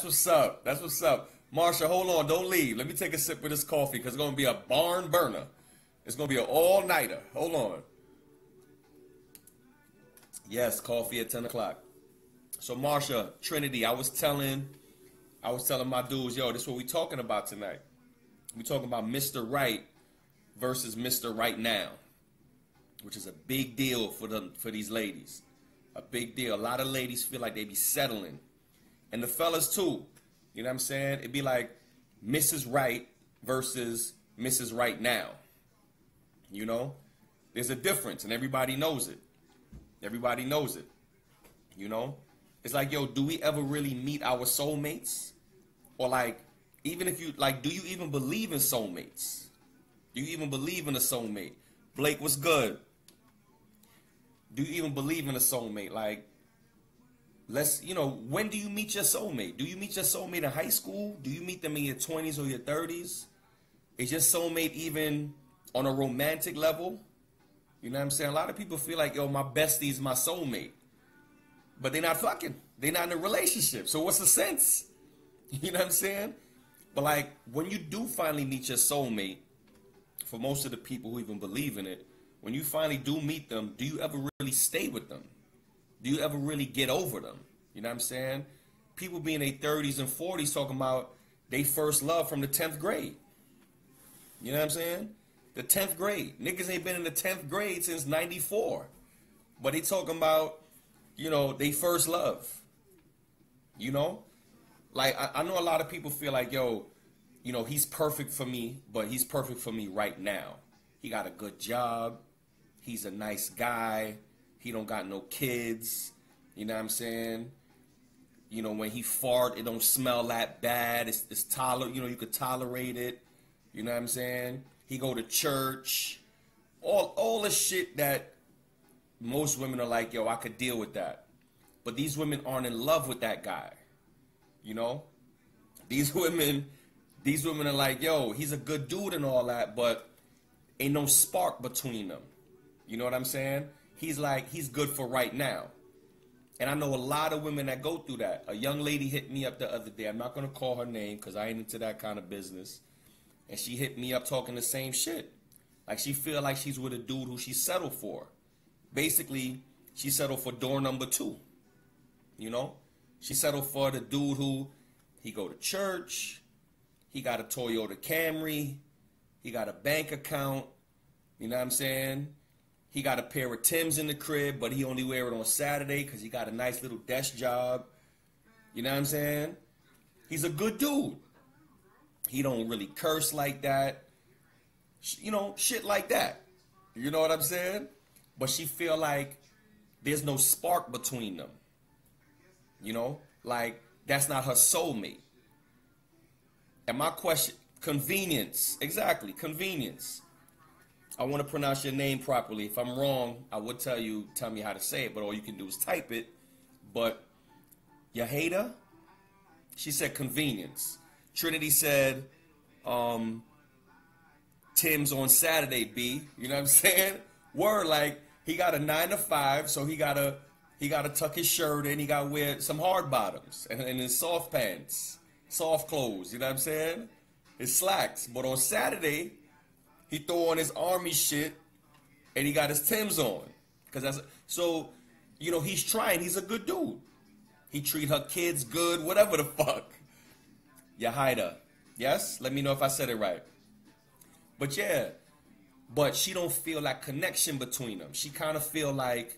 what's up. That's what's up. Marsha, hold on. Don't leave. Let me take a sip of this coffee because it's going to be a barn burner. It's going to be an all-nighter. Hold on. Yes, coffee at 10 o'clock. So, Marsha, Trinity, I was telling my dudes, yo, this is what we talking about tonight. We talking about Mr. Right versus Mr. Right Now, which is a big deal for these ladies. A big deal. A lot of ladies feel like they be settling. And the fellas too. You know what I'm saying? It'd be like Mrs. Right versus Mrs. Right Now. You know? There's a difference and everybody knows it. Everybody knows it. You know? It's like, yo, do we ever really meet our soulmates? Or like, even if you, like, do you even believe in soulmates? Do you even believe in a soulmate? Blake, what's good? Do you even believe in a soulmate? Like, when do you meet your soulmate? Do you meet your soulmate in high school? Do you meet them in your 20s or your 30s? Is your soulmate even on a romantic level? You know what I'm saying? A lot of people feel like, yo, my bestie is my soulmate. But they're not fucking. They're not in a relationship. So what's the sense? You know what I'm saying? But like, when you do finally meet your soulmate, for most of the people who even believe in it, when you finally do meet them, do you ever really stay with them? Do you ever really get over them? You know what I'm saying? People be in their 30s and 40s talking about they first love from the 10th grade. You know what I'm saying? The 10th grade. Niggas ain't been in the 10th grade since 94. But they talking about, you know, they first love. You know? Like, I know a lot of people feel like, yo, you know, he's perfect for me, but he's perfect for me right now. He got a good job. He's a nice guy. He don't got no kids. You know what I'm saying? You know, when he fart, it don't smell that bad. It's tolerable. You know, you could tolerate it. You know what I'm saying? He go to church. All the shit that most women are like, yo, I could deal with that. But these women aren't in love with that guy. You know? These women are like, yo, he's a good dude and all that, but ain't no spark between them. You know what I'm saying? He's like, he's good for right now. And I know a lot of women that go through that. A young lady hit me up the other day. I'm not going to call her name because I ain't into that kind of business. And she hit me up talking the same shit. Like, she feel like she's with a dude who she settled for. Basically, she settled for door number 2. You know? She settled for the dude who, he go to church, he got a Toyota Camry, he got a bank account, you know what I'm saying? He got a pair of Timbs in the crib, but he only wear it on Saturday because he got a nice little desk job. You know what I'm saying? He's a good dude. He don't really curse like that. You know, shit like that. You know what I'm saying? But she feel like there's no spark between them. You know? Like, that's not her soulmate. And my question, convenience. Exactly, convenience. I want to pronounce your name properly. If I'm wrong, I would tell me how to say it, but all you can do is type it. But Yaheda, she said convenience. Trinity said Tim's on Saturday, B. You know what I'm saying? Word, like, he got a 9 to 5, so he gotta tuck his shirt in. He gotta wear some hard bottoms and his soft pants, soft clothes. You know what I'm saying? His slacks. But on Saturday, he throw on his army shit, and he got his Timbs on. So, you know, he's trying. He's a good dude. He treat her kids good, whatever the fuck. Yahida. Yes? Let me know if I said it right. But yeah, but she don't feel that connection between them. She kind of feel like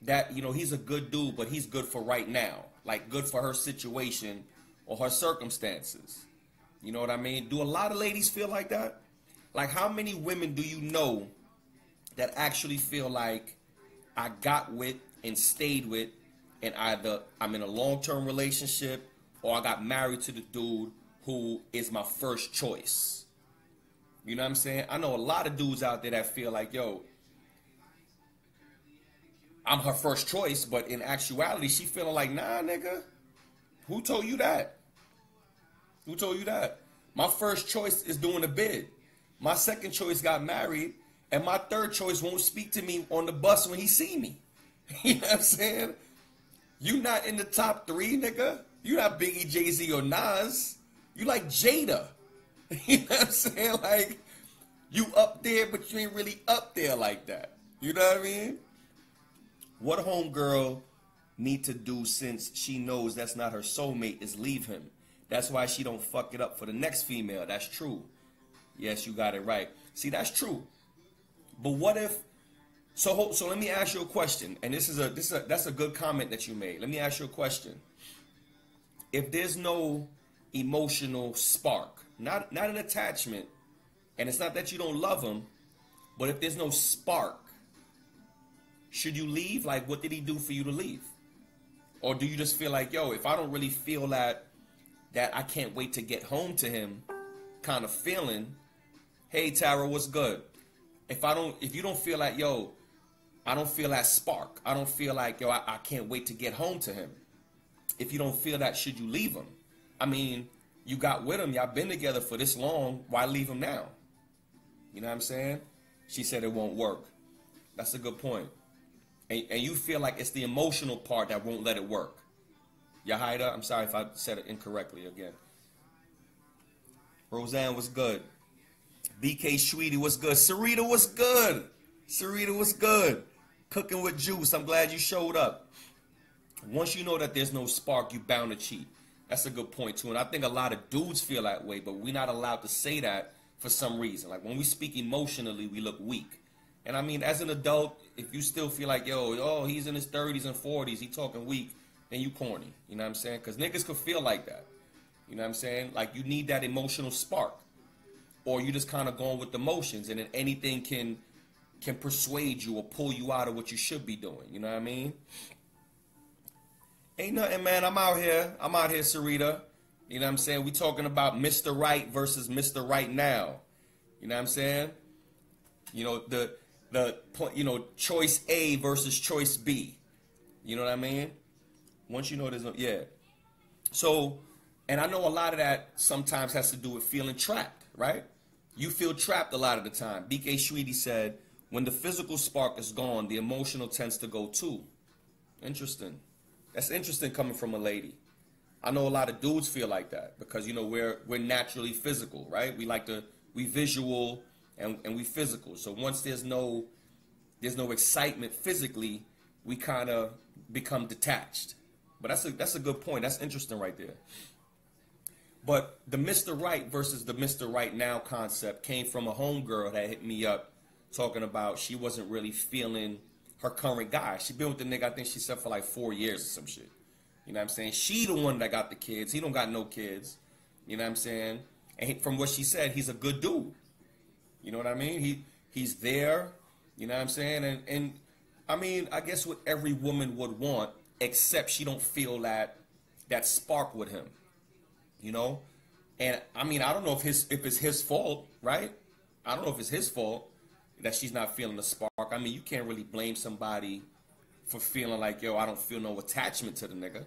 that, you know, he's a good dude, but he's good for right now. Like, good for her situation or her circumstances. You know what I mean? Do a lot of ladies feel like that? Like, how many women do you know that actually feel like I got with and stayed with, and either I'm in a long-term relationship or I got married to the dude who is my first choice? You know what I'm saying? I know a lot of dudes out there that feel like, yo, I'm her first choice, but in actuality, she feeling like, nah, nigga, who told you that? Who told you that? My first choice is doing a bid. My second choice got married, and my third choice won't speak to me on the bus when he see me. You know what I'm saying? You not in the top 3, nigga. You're not Biggie, Jay-Z, or Nas. You like Jada. You know what I'm saying? Like, you up there, but you ain't really up there like that. You know what I mean? What homegirl need to do, since she knows that's not her soulmate, is leave him. That's why she don't fuck it up for the next female. That's true. Yes, you got it right. See, that's true. But what if? So let me ask you a question. And that's a good comment that you made. Let me ask you a question. If there's no emotional spark, not an attachment, and it's not that you don't love him, but if there's no spark, should you leave? Like, what did he do for you to leave? Or do you just feel like, yo, if I don't really feel that I can't wait to get home to him kind of feeling, hey, Tara, what's good? If you don't feel like, yo, I don't feel that spark. I don't feel like, yo, I can't wait to get home to him. If you don't feel that, should you leave him? I mean, you got with him. Y'all been together for this long. Why leave him now? You know what I'm saying? She said it won't work. That's a good point. And you feel like it's the emotional part that won't let it work. Yahida, I'm sorry if I said it incorrectly again. Roseanne was good. BK Sweetie was good. Sarita was good. Sarita was good. Cooking with Juice. I'm glad you showed up. Once you know that there's no spark, you bound to cheat. That's a good point too. And I think a lot of dudes feel that way, but we're not allowed to say that for some reason. Like when we speak emotionally, we look weak. And I mean, as an adult, if you still feel like, yo, he's in his 30s and 40s, he talking weak, then you corny. You know what I'm saying? Because niggas could feel like that. You know what I'm saying? Like you need that emotional spark. Or you just kind of going with the motions, and then anything can persuade you or pull you out of what you should be doing. You know what I mean? Ain't nothing, man. I'm out here, Sarita. You know what I'm saying? We talking about Mr. Right versus Mr. Right now. You know what I'm saying? You know, choice A versus choice B. You know what I mean? Once you know there's no, yeah. So, and I know a lot of that sometimes has to do with feeling trapped, right? You feel trapped a lot of the time. BK Sweetie said, when the physical spark is gone, the emotional tends to go too. Interesting. That's interesting coming from a lady. I know a lot of dudes feel like that because, you know, we're naturally physical, right? We visual and we physical. So once there's no excitement physically, we kind of become detached. But that's a good point. That's interesting right there. But the Mr. Right versus the Mr. Right Now concept came from a homegirl that hit me up talking about she wasn't really feeling her current guy. She been with the nigga, I think she said, for like 4 years or some shit. You know what I'm saying? She the one that got the kids. He don't got no kids. You know what I'm saying? And from what she said, he's a good dude. You know what I mean? He's there. You know what I'm saying? And I mean, I guess what every woman would want, except she don't feel that spark with him. You know? And I mean, I don't know if it's his fault, right? I don't know if it's his fault that she's not feeling the spark. I mean, you can't really blame somebody for feeling like, yo, I don't feel no attachment to the nigga.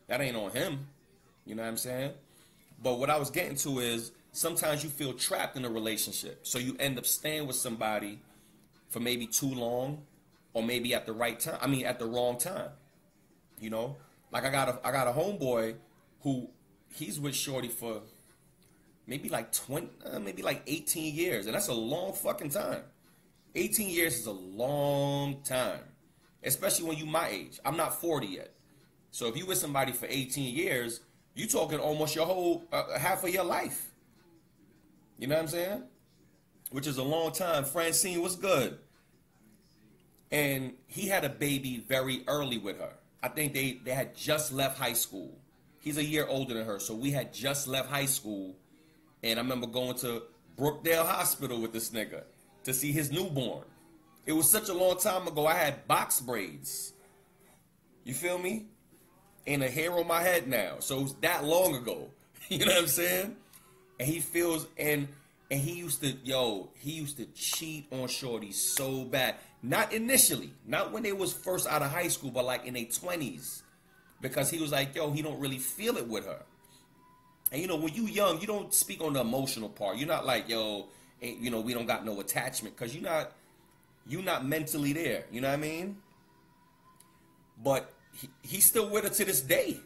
That ain't on him. You know what I'm saying? But what I was getting to is sometimes you feel trapped in a relationship. So you end up staying with somebody for maybe too long or maybe at the right time. I mean, at the wrong time. You know? Like I got a homeboy who he's with shorty for maybe like 18 years. And that's a long fucking time. 18 years is a long time. Especially when you my age. I'm not 40 yet. So if you with somebody for 18 years, you talking almost your whole, half of your life. You know what I'm saying? Which is a long time. Francine was good. And he had a baby very early with her. I think they had just left high school. He's a year older than her. So we had just left high school. And I remember going to Brookdale Hospital with this nigga to see his newborn. It was such a long time ago. I had box braids. You feel me? And a hair on my head now. So it was that long ago. You know what I'm saying? And he feels, and he used to cheat on shorty so bad. Not initially. Not when they was first out of high school, but like in their 20s. Because he was like, yo, he don't really feel it with her. And you know, when you young, you don't speak on the emotional part. You're not like, yo, you know, we don't got no attachment. Because you're not mentally there. You know what I mean? But he's still with her to this day.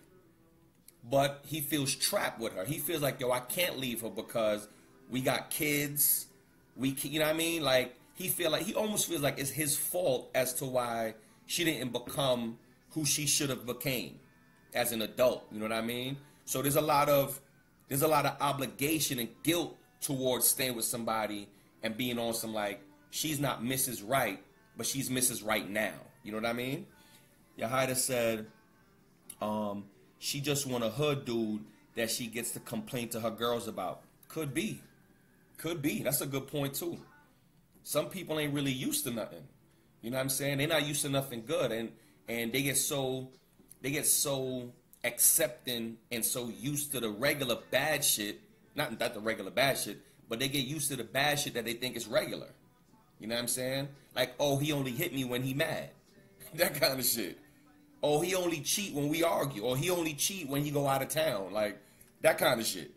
but he feels trapped with her. He feels like, yo, I can't leave her because we got kids. You know what I mean? Like, he almost feels like it's his fault as to why she didn't become who she should have became as an adult. You know what I mean? So there's a lot of obligation and guilt towards staying with somebody and being on some, like, she's not Mrs. Right, but she's Mrs. Right now. You know what I mean? Yahida said, she just want a hood dude that she gets to complain to her girls about. Could be. Could be. That's a good point too. Some people ain't really used to nothing. You know what I'm saying? They're not used to nothing good, and they get so accepting and so used to the regular bad shit. Not the regular bad shit, but they get used to the bad shit that they think is regular. You know what I'm saying? Like, oh, he only hit me when he mad. That kind of shit. Oh, he only cheat when we argue. Or he only cheat when he go out of town. Like, that kind of shit.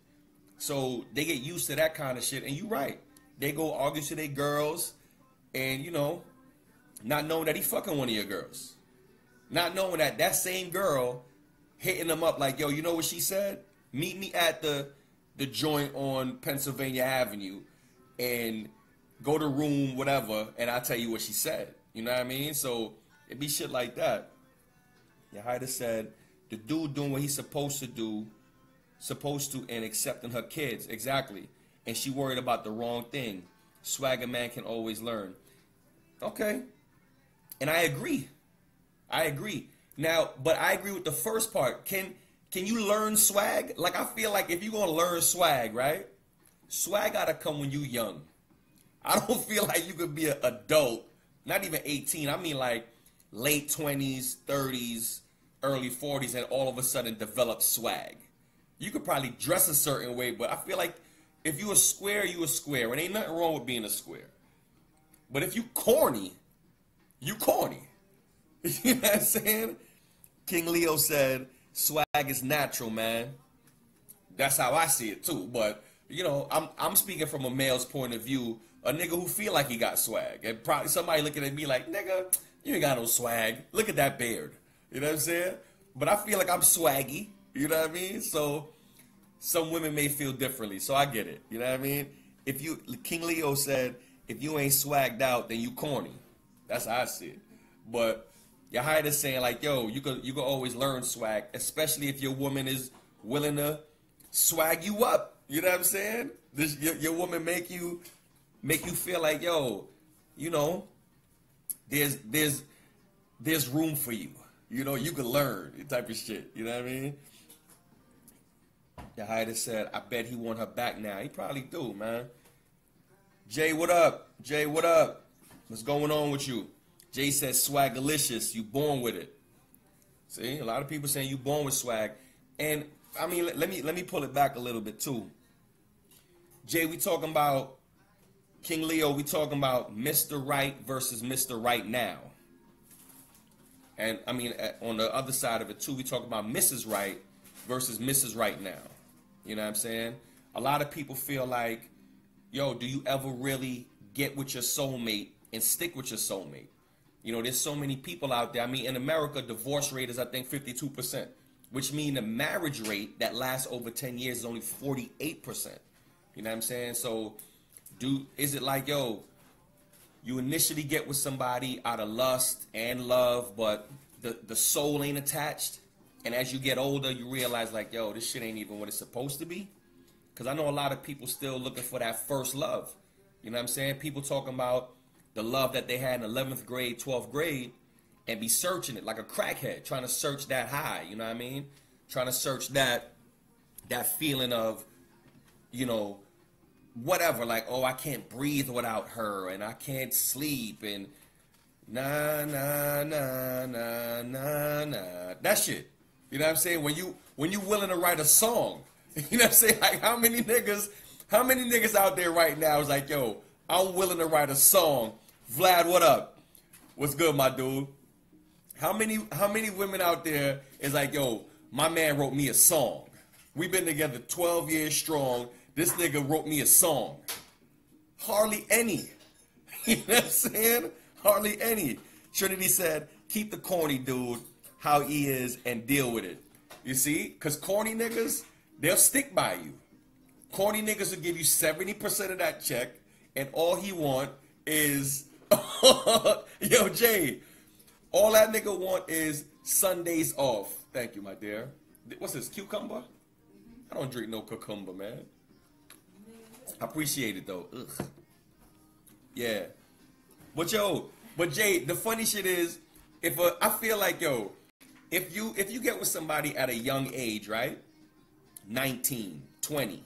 So they get used to that kind of shit. And you're right. They go argue to their girls and, you know, not knowing that he fucking one of your girls. Not knowing that that same girl hitting them up like, yo, you know what she said? Meet me at the joint on Pennsylvania Avenue and go to room whatever, and I'll tell you what she said. You know what I mean? So it be shit like that. Yahida said, the dude doing what he's supposed to and accepting her kids. Exactly. And she worried about the wrong thing. Swagger man can always learn. Okay. And I agree. Now, but I agree with the first part. Can you learn swag? Like, I feel like if you're going to learn swag, right? Swag got to come when you young. I don't feel like you could be an adult, not even 18. I mean, like, late 20s, 30s, early 40s, and all of a sudden develop swag. You could probably dress a certain way, but I feel like if you a square, you a square. And ain't nothing wrong with being a square. But if you corny, you corny. You know what I'm saying? King Leo said, swag is natural, man. That's how I see it too. But, you know, I'm speaking from a male's point of view. A nigga who feel like he got swag. And probably somebody looking at me like, nigga, you ain't got no swag. Look at that beard. You know what I'm saying? But I feel like I'm swaggy. You know what I mean? So some women may feel differently. So I get it. You know what I mean? King Leo said, if you ain't swagged out, then you corny. That's how I see it. But Yahida's saying like, yo, you could always learn swag, especially if your woman is willing to swag you up. You know what I'm saying? Your woman make you feel like, yo, you know, there's room for you. You know, you can learn type of shit. You know what I mean? Yahida said, I bet he want her back now. He probably do, man. Jay, what up? Jay, what up? What's going on with you? Jay says, swagalicious. You born with it. See, a lot of people saying you born with swag. And, I mean, let me pull it back a little bit, too. Jay, we talking about, King Leo, we talking about Mr. Right versus Mr. Right now. And, I mean, on the other side of it, too, we talking about Mrs. Right versus Mrs. Right now. You know what I'm saying? A lot of people feel like, yo, do you ever really get with your soulmate and stick with your soulmate? You know, there's so many people out there. I mean, in America, divorce rate is, I think, 52%, which means the marriage rate that lasts over 10 years is only 48%. You know what I'm saying? So, is it like, yo, you initially get with somebody out of lust and love, but the soul ain't attached? And as you get older, you realize, like, yo, this shit ain't even what it's supposed to be? Because I know a lot of people still looking for that first love. You know what I'm saying? People talking about the love that they had in 11th grade, 12th grade, and be searching it like a crackhead, trying to search that high, you know what I mean? Trying to search that feeling of, you know, whatever, like, oh, I can't breathe without her, and I can't sleep, and nah. That shit. You know what I'm saying? When you willing to write a song, you know what I'm saying? Like, how many niggas out there right now is like, yo, I'm willing to write a song. Vlad, what up? What's good, my dude? How many women out there is like, yo, my man wrote me a song. We've been together 12 years strong. This nigga wrote me a song. Hardly any. You know what I'm saying? Hardly any. Trinity said, keep the corny dude how he is and deal with it. You see? Because corny niggas, they'll stick by you. Corny niggas will give you 70% of that check, and all he want is, yo, Jay, all that nigga want is Sundays off. Thank you, my dear. What's this, cucumber? I don't drink no cucumber, man. I appreciate it, though. Ugh. Yeah. But, Jay, the funny shit is, I feel like, yo, if you get with somebody at a young age, right? 19, 20,